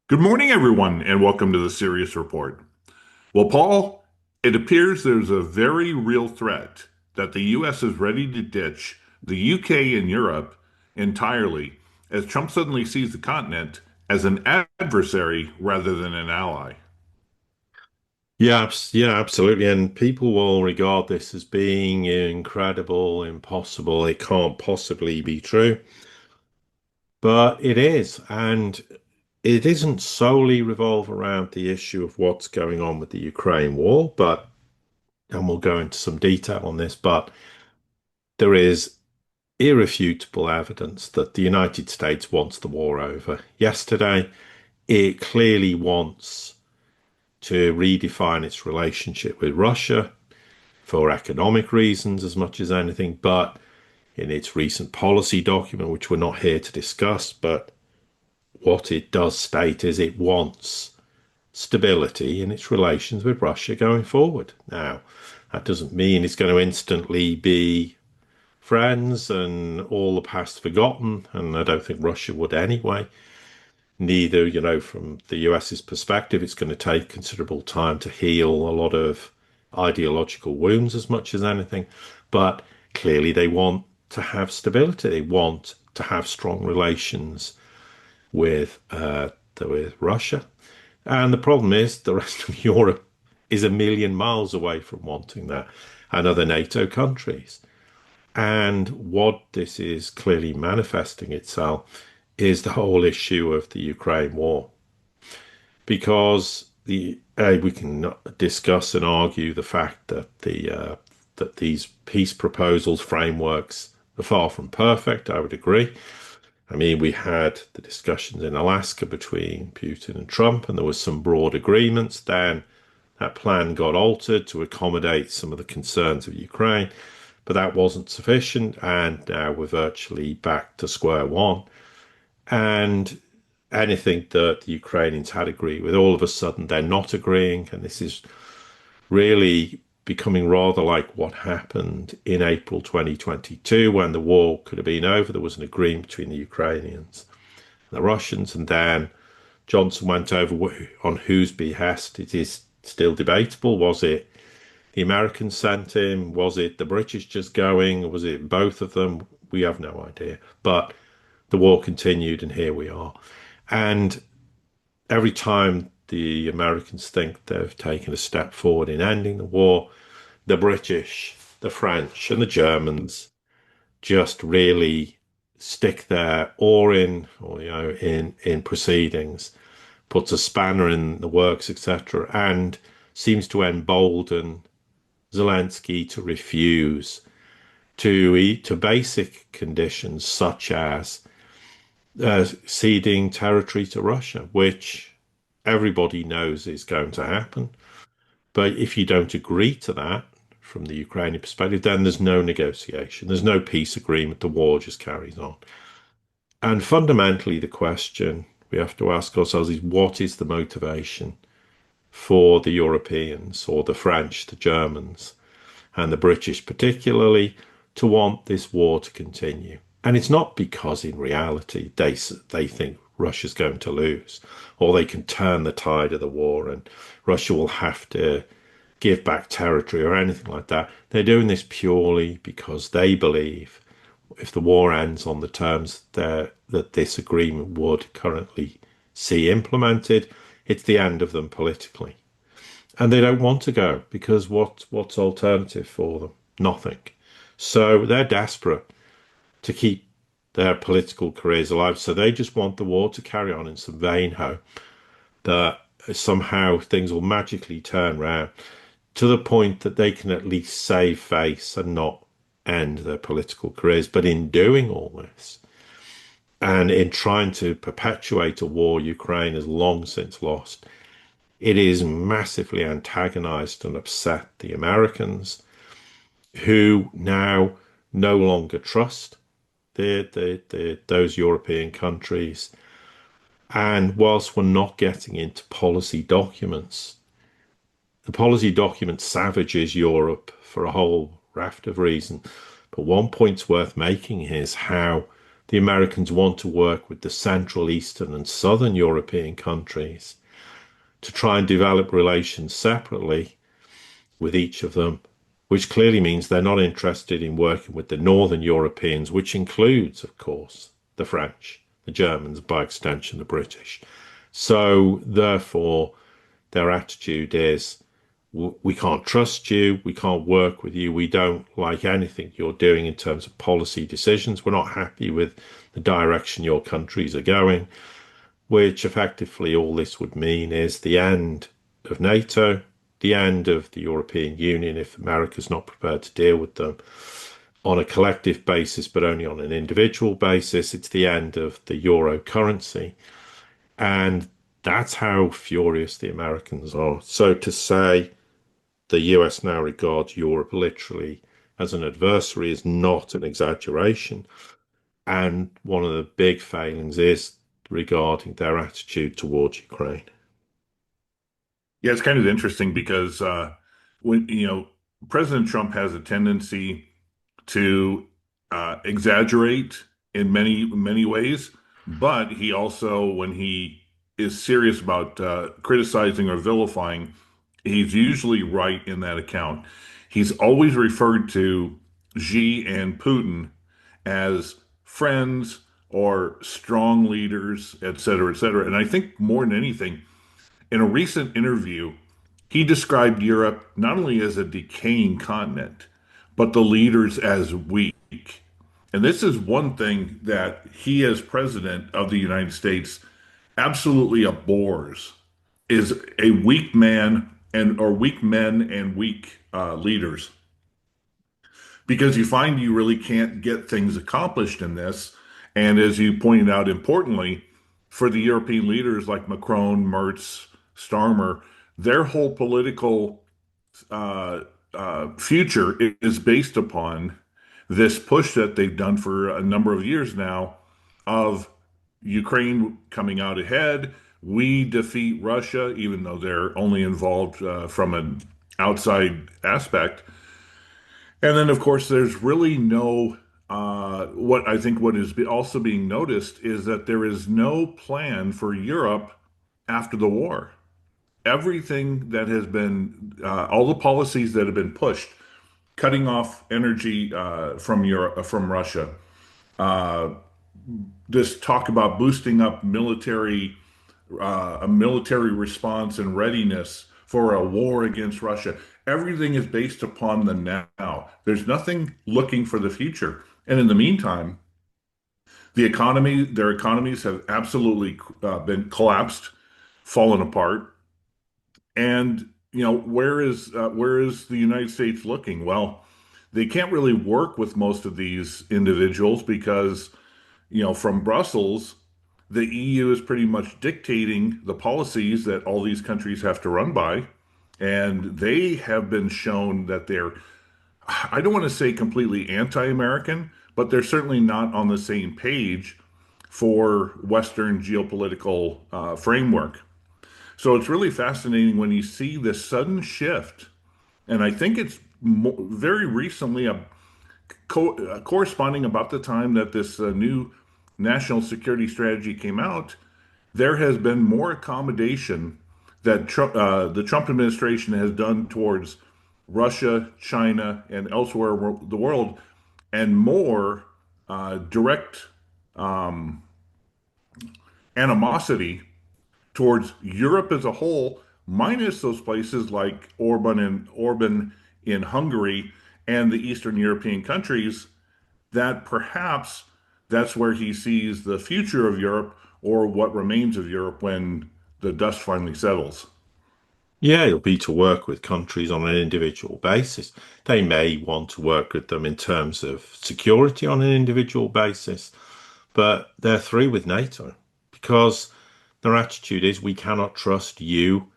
Good morning, everyone, and welcome to the Sirius Report. Well, Paul, it appears there's a very real threat that the U.S. is ready to ditch the UK and Europe entirely as Trump suddenly sees the continent as an adversary rather than an ally. Yeah, absolutely. And people will regard this as being incredible, impossible. It can't possibly be true. But it is. And it isn't solely revolve around the issue of what's going on with the Ukraine war, and we'll go into some detail on this, but there is irrefutable evidence that the United States wants the war over. Yesterday, it clearly wants to redefine its relationship with Russia for economic reasons as much as anything, but in its recent policy document, which we're not here to discuss, but what it does state is it wants stability in its relations with Russia going forward. Now, that doesn't mean it's going to instantly be friends and all the past forgotten, and I don't think Russia would anyway. Neither, from the US's perspective, it's going to take considerable time to heal a lot of ideological wounds as much as anything. But clearly, they want to have stability. They want to have strong relations with Russia. And the problem is, the rest of Europe is a million miles away from wanting that, and other NATO countries. And what this is clearly manifesting itself is the whole issue of the Ukraine war, because we can discuss and argue the fact that that these peace proposals frameworks are far from perfect. I would agree. I mean, we had the discussions in Alaska between Putin and Trump, and there was some broad agreements. Then that plan got altered to accommodate some of the concerns of Ukraine, but that wasn't sufficient. And now we're virtually back to square one. And anything that the Ukrainians had agreed with, all of a sudden they're not agreeing. And this is really becoming rather like what happened in April 2022 when the war could have been over. There was an agreement between the Ukrainians and the Russians, and then Johnson went over on whose behest. It is still debatable. Was it the Americans sent him? Was it the British just going? Was it both of them? We have no idea. But the war continued, and here we are. And every time the Americans think they've taken a step forward in ending the war, the British, the French, and the Germans just really stick their oar in, or in proceedings, puts a spanner in the works, etc., and seems to embolden Zelensky to refuse to eat to basic conditions such as ceding territory to Russia, which everybody knows is going to happen. But if you don't agree to that from the Ukrainian perspective, then there's no negotiation, there's no peace agreement, the war just carries on. And fundamentally, the question we have to ask ourselves is what is the motivation for the Europeans or the French, the Germans, and the British particularly to want this war to continue? And it's not because in reality they think Russia's going to lose or they can turn the tide of the war and Russia will have to give back territory or anything like that. They're doing this purely because they believe if the war ends on the terms that this agreement would currently see implemented, it's the end of them politically. And they don't want to go because what's alternative for them? Nothing. So they're desperate to keep their political careers alive. So they just want the war to carry on in some vain hope that somehow things will magically turn around to the point that they can at least save face and not end their political careers. But in doing all this and in trying to perpetuate a war Ukraine has long since lost, it is massively antagonized and upset the Americans who now no longer trust those European countries. And whilst we're not getting into policy documents, the policy document savages Europe for a whole raft of reasons. But one point's worth making is how The Americans want to work with the Central, Eastern, and Southern European countries to try and develop relations separately with each of them, which clearly means they're not interested in working with the Northern Europeans, which includes, of course, the French, the Germans, by extension, the British. So, therefore, their attitude is we can't trust you, we can't work with you, we don't like anything you're doing in terms of policy decisions, we're not happy with the direction your countries are going, which effectively all this would mean is the end of NATO, the end of the European Union if America's not prepared to deal with them on a collective basis, but only on an individual basis. It's the end of the euro currency. And that's how furious the Americans are. So to say the US now regards Europe literally as an adversary is not an exaggeration. And one of the big failings is regarding their attitude towards Ukraine. Yeah, it's kind of interesting because when President Trump has a tendency to exaggerate in many ways, but he also, when he is serious about criticizing or vilifying, he's usually right in that account. He's always referred to Xi and Putin as friends or strong leaders, et cetera, et cetera. And I think more than anything, in a recent interview, he described Europe not only as a decaying continent, but the leaders as weak. And this is one thing that he, as president of the United States, absolutely abhors is a weak man and or weak men and weak leaders, because you find you really can't get things accomplished in this. And as you pointed out, importantly, for the European leaders like Macron, Merz, Starmer, their whole political uh, future is based upon this push that they've done for a number of years now of Ukraine coming out ahead. We defeat Russia, even though they're only involved from an outside aspect. And then, of course, there's really no, what I think what is also being noticed is that there is no plan for Europe after the war. Everything that has been, all the policies that have been pushed, cutting off energy from Europe, from Russia, uh, this talk about boosting up a military response and readiness for a war against Russia. Everything is based upon the now. There's nothing looking for the future. And in the meantime, their economies have absolutely been collapsed, fallen apart. And where is the United States looking? Well, they can't really work with most of these individuals because from Brussels, the EU is pretty much dictating the policies that all these countries have to run by. And they have been shown that they're, I don't want to say completely anti-American, but they're certainly not on the same page for Western geopolitical framework. So it's really fascinating when you see this sudden shift. And I think it's very recently corresponding about the time that this new national security strategy came out, there has been more accommodation that the Trump administration has done towards Russia, China, and elsewhere the world, and more direct animosity towards Europe as a whole, minus those places like Orban in Hungary and the Eastern European countries, that perhaps that's where he sees the future of Europe or what remains of Europe when the dust finally settles. Yeah, it'll be to work with countries on an individual basis. They may want to work with them in terms of security on an individual basis, but they're through with NATO because their attitude is we cannot trust you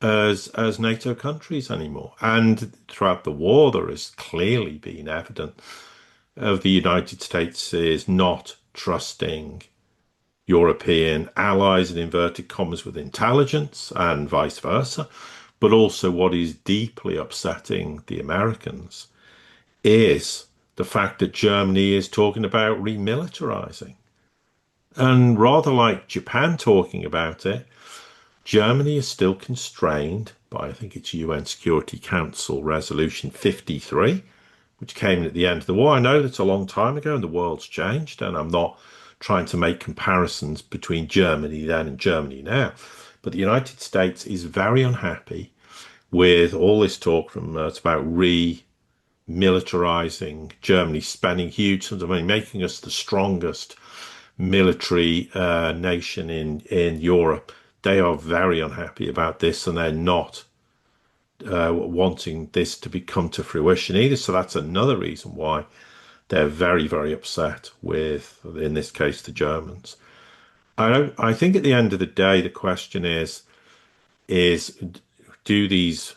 as NATO countries anymore. And throughout the war, there has clearly been evidence of the United States is not trusting European allies in inverted commas with intelligence and vice versa. But also, what is deeply upsetting the Americans is the fact that Germany is talking about remilitarizing. And rather like Japan talking about it, Germany is still constrained by, I think it's UN Security Council Resolution 53, which came at the end of the war. I know that's a long time ago and the world's changed, and I'm not trying to make comparisons between Germany then and Germany now. But the United States is very unhappy with all this talk from it's about militarizing Germany, spending huge sums of money, making us the strongest military nation in Europe. They are very unhappy about this, and they're not wanting this to come to fruition either. So that's another reason why they're very, very upset with, in this case, the Germans. I think at the end of the day, the question is do these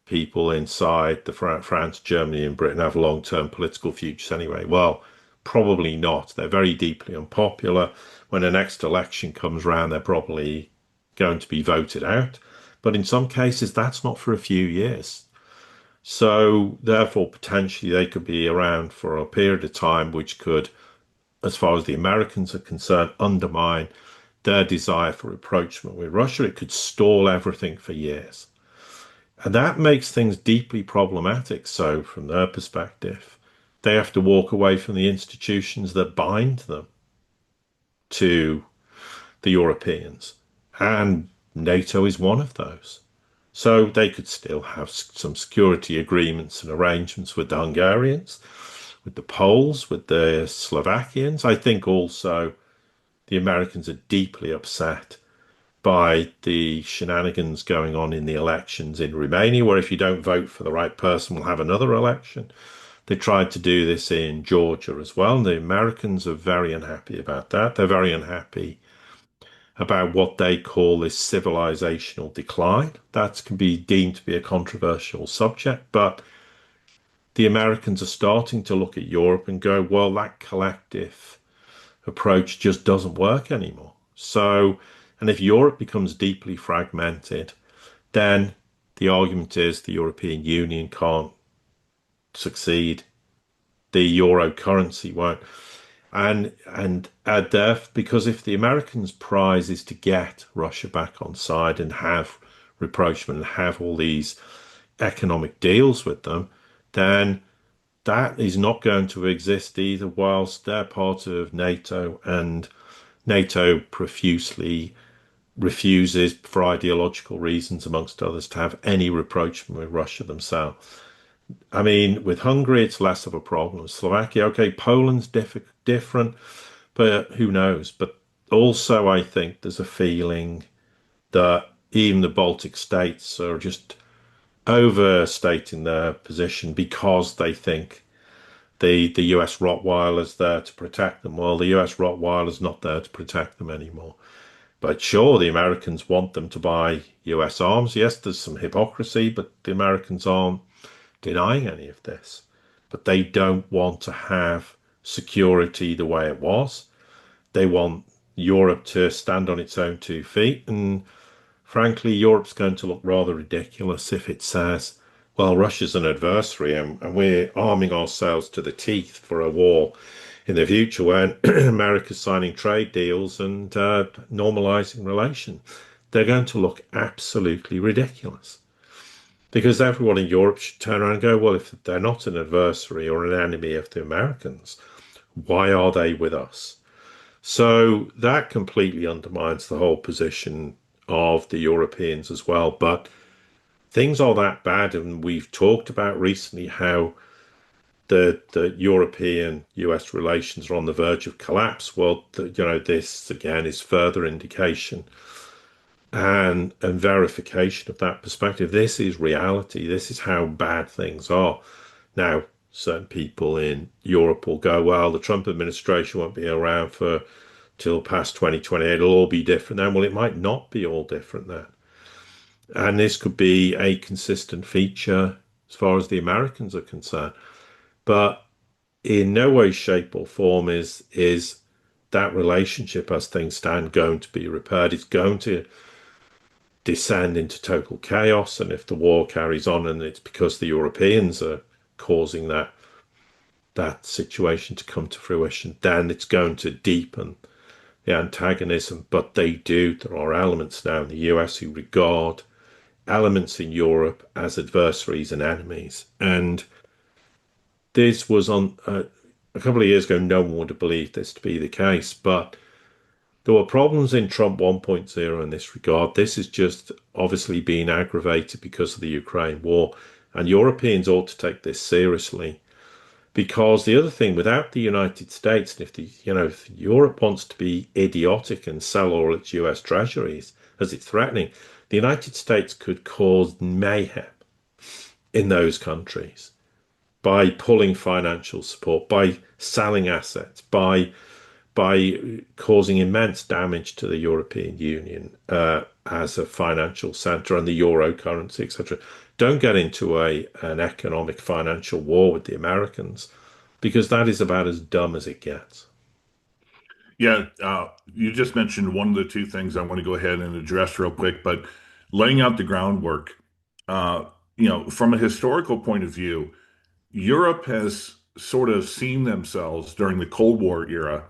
people inside the France, Germany, and Britain have long-term political futures anyway? Well, probably not. They're very deeply unpopular. When the next election comes round, they're probably going to be voted out. But in some cases, that's not for a few years. So therefore, potentially they could be around for a period of time, which could, as far as the Americans are concerned, undermine their desire for rapprochement with Russia. It could stall everything for years. And that makes things deeply problematic. So, from their perspective, they have to walk away from the institutions that bind them to the Europeans. And NATO is one of those. So, they could still have some security agreements and arrangements with the Hungarians, with the Poles, with the Slovakians. I think also the Americans are deeply upset by the shenanigans going on in the elections in Romania, where if you don't vote for the right person, we'll have another election. They tried to do this in Georgia as well. And the Americans are very unhappy about that. They're very unhappy about what they call this civilizational decline. That can be deemed to be a controversial subject, but the Americans are starting to look at Europe and go, well, that collective approach just doesn't work anymore. So, and if Europe becomes deeply fragmented, then the argument is the European Union can't succeed. The euro currency won't. And because if the Americans' prize is to get Russia back on side and have rapprochement and have all these economic deals with them, then that is not going to exist either whilst they're part of NATO, and NATO profusely refuses, for ideological reasons amongst others, to have any rapprochement with Russia themselves. I mean, with Hungary, it's less of a problem. Slovakia, okay, Poland's different, but who knows? But also, I think there's a feeling that even the Baltic states are just overstating their position because they think the US Rottweiler's there to protect them. Well, the US Rottweiler's not there to protect them anymore. But sure, the Americans want them to buy US arms. Yes, there's some hypocrisy, but the Americans aren't denying any of this. But they don't want to have security the way it was. They want Europe to stand on its own 2 feet. And frankly, Europe's going to look rather ridiculous if it says, well, Russia's an adversary and we're arming ourselves to the teeth for a war in the future when America's signing trade deals and normalizing relations. They're going to look absolutely ridiculous. Because everyone in Europe should turn around and go, well, if they're not an adversary or an enemy of the Americans, why are they with us? So that completely undermines the whole position of the Europeans as well. But things are that bad, and we've talked about recently how the European US relations are on the verge of collapse. Well, this again is further indication and verification of that perspective. This is reality. This is how bad things are. Now, certain people in Europe will go, well, the Trump administration won't be around for till past 2028. It'll all be different then. Well, it might not be all different then. And this could be a consistent feature as far as the Americans are concerned. But in no way, shape, or form is that relationship as things stand going to be repaired. It's going to descend into total chaos. And if the war carries on and it's because the Europeans are causing that, that situation to come to fruition, then it's going to deepen the antagonism. But they do. There are elements now in the US who regard elements in Europe as adversaries and enemies. And this was on a couple of years ago, no one would have believed this to be the case. But there were problems in Trump 1.0 in this regard. This is just obviously being aggravated because of the Ukraine war. And Europeans ought to take this seriously. Because the other thing, without the United States, and if Europe wants to be idiotic and sell all its US treasuries as it's threatening, the United States could cause mayhem in those countries by pulling financial support, by selling assets, by causing immense damage to the European Union as a financial centre and the euro currency, etc. Don't get into an economic financial war with the Americans because that is about as dumb as it gets. Yeah, you just mentioned one of the two things I want to go ahead and address real quick, but laying out the groundwork, uh, from a historical point of view, Europe has sort of seen themselves during the Cold War era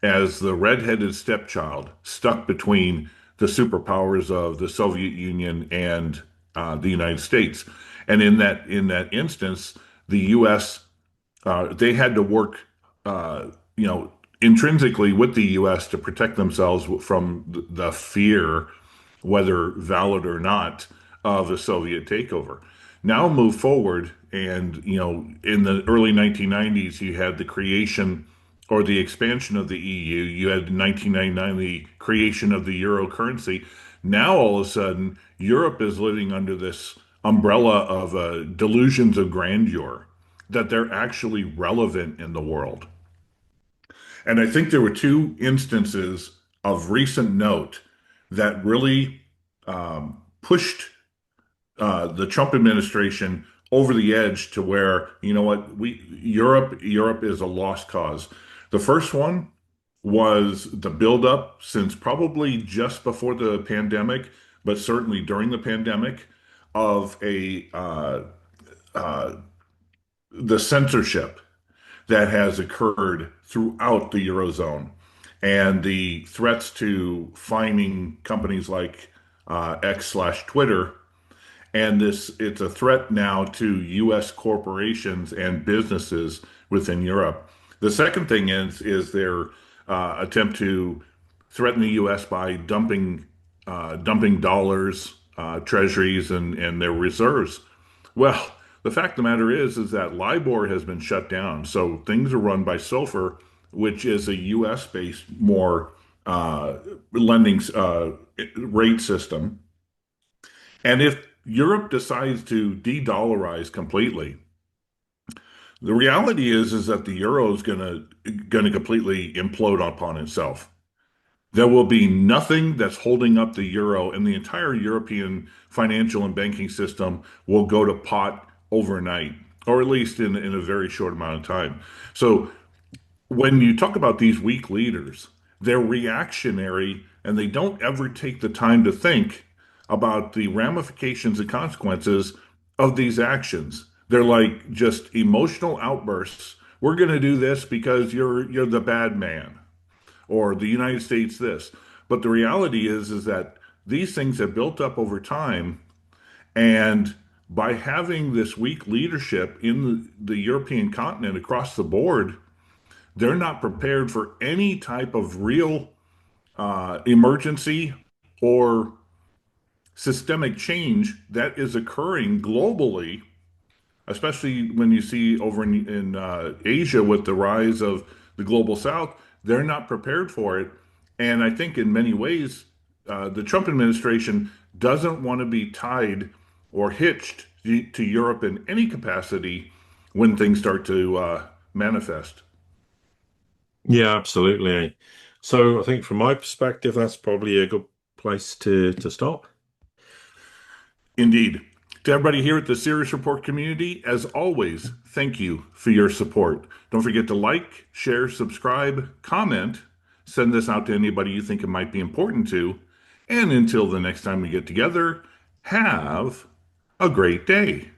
as the redheaded stepchild stuck between the superpowers of the Soviet Union and the United States. And in that instance, the U.S. They had to work, uh, you know, intrinsically with the U.S. to protect themselves from the fear, whether valid or not, of the Soviet takeover. Now move forward, and in the early 1990s, you had the creation or the expansion of the EU. You had in 1999 the creation of the euro currency. Now all of a sudden, Europe is living under this umbrella of delusions of grandeur that they're actually relevant in the world. And I think there were two instances of recent note that really pushed the Trump administration over the edge to where, you know what, Europe is a lost cause. The first one was the buildup since probably just before the pandemic, but certainly during the pandemic, of the censorship that has occurred throughout the Eurozone and the threats to fining companies like X/Twitter. And it's a threat now to U.S. corporations and businesses within Europe. The second thing is their attempt to threaten the U.S. by dumping dollars, treasuries, and their reserves. Well, the fact of the matter is that LIBOR has been shut down, so things are run by SOFR, which is a U.S. based more lending rate system. And if Europe decides to de-dollarize completely, the reality is that the euro is gonna completely implode upon itself. There will be nothing that's holding up the euro, and the entire European financial and banking system will go to pot overnight, or at least in a very short amount of time. So when you talk about these weak leaders, they're reactionary and they don't ever take the time to think about the ramifications and consequences of these actions. They're like just emotional outbursts. We're going to do this because you're the bad man, or the United States this. But the reality is that these things have built up over time, and by having this weak leadership in the European continent across the board, they're not prepared for any type of real emergency or systemic change that is occurring globally, especially when you see over in Asia with the rise of the global south. They're not prepared for it. And I think in many ways, the Trump administration doesn't want to be tied or hitched to Europe in any capacity when things start to manifest. Yeah, absolutely. So I think from my perspective, that's probably a good place to stop. Indeed. To everybody here at the Sirius Report community, as always, thank you for your support. Don't forget to like, share, subscribe, comment, send this out to anybody you think it might be important to. And until the next time we get together, have a great day.